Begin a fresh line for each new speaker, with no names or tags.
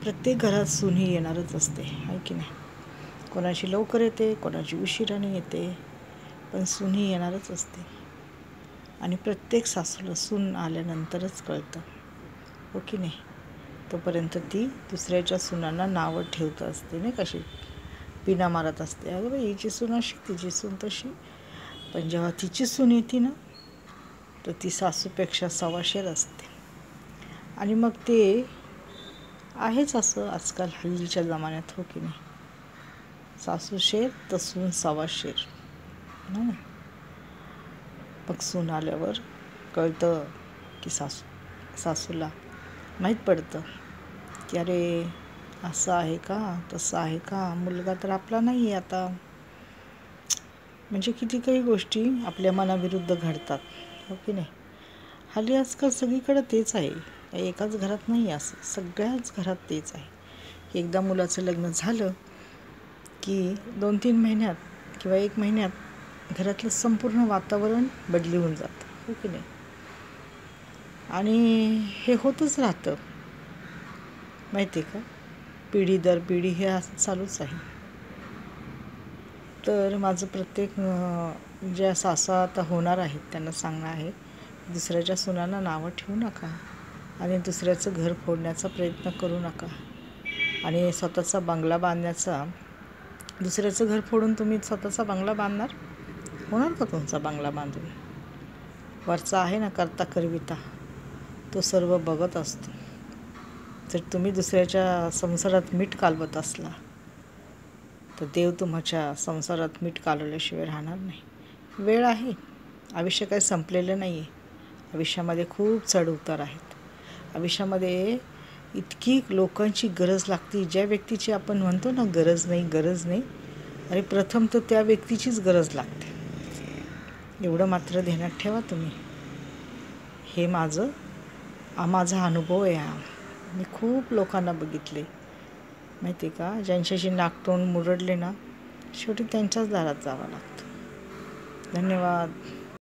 प्रत्येक घरात सून ही येणारच असते, आहे की नाही. कोणाची लवकर येते, कोणाची उशिराने येते, पण सून ही येणारच असते. आणि प्रत्येक सासूला सून आल्यानंतरच कळतं, हो की नाही. तोपर्यंत ती दुसऱ्याच्या सुनांना नावं ठेवत असते, नाही कशी पिना मारत असते, अगं बाई हिची सून अशी, तिची सून तशी. पण जेव्हा तिची सून येते ना, तर ती सासूपेक्षा सवाशेर असते. आणि मग ते आहेच असं आजकाल हल्लीच्या जमान्यात, हो की नाही. सासू शेर तर सून सवाशेर ना. मग सून आल्यावर कळतं की सासूला माहीत पडतं की अरे असं आहे का, तसं आहे का, मुलगा तर आपला नाही आहे आता. म्हणजे किती काही गोष्टी आपल्या मनाविरुद्ध घडतात, हो की नाही. हल्ली आजकाल सगळीकडं तेच आहे, एकाच घरात नाही, असं सगळ्याच घरात तेच आहे की एकदा मुलाचं लग्न झालं की 2-3 महिन्यात किंवा 1 महिन्यात घरातलं संपूर्ण वातावरण बदली होऊन जातं, हो की नाही. आणि हे होतच राहतं, माहिती आहे का. पिढी दर पिढी हे असं चालूच आहे. तर माझं प्रत्येक ज्या सासा आता होणार आहेत त्यांना सांगणं आहे, दुसऱ्याच्या सुनांना नावं ठेवू नका आणि दुसऱ्याचं घर फोडण्याचा प्रयत्न करू नका. आणि स्वतःचा बंगला बांधण्याचा, दुसऱ्याचं घर फोडून तुम्ही स्वतःचा बंगला बांधणार, होणार का तुमचा बंगला बांधून. वरचा आहे ना करता करविता, तो सर्व बघत असतो. जर तुम्ही दुसऱ्याच्या संसारात मीठ कालवत असला तर देव तुमच्या संसारात मीठ कालवल्याशिवाय राहणार नाही. वेळ आहे, आयुष्य काही संपलेलं नाही आहे. आयुष्यामध्ये खूप चढ उतार आहेत. आयुष्यामध्ये इतकी लोकांची गरज लागते, ज्या व्यक्तीची आपण म्हणतो ना गरज नाही, अरे प्रथम तर त्या व्यक्तीचीच गरज लागते. एवढं मात्र ध्यानात ठेवा तुम्ही. हे माझा अनुभव आहे हा. मी खूप लोकांना बघितले, माहिती आहे का, ज्यांच्याशी नाकतोंड मुरडले ना, शेवटी त्यांच्याच दारात जावं लागतं. धन्यवाद.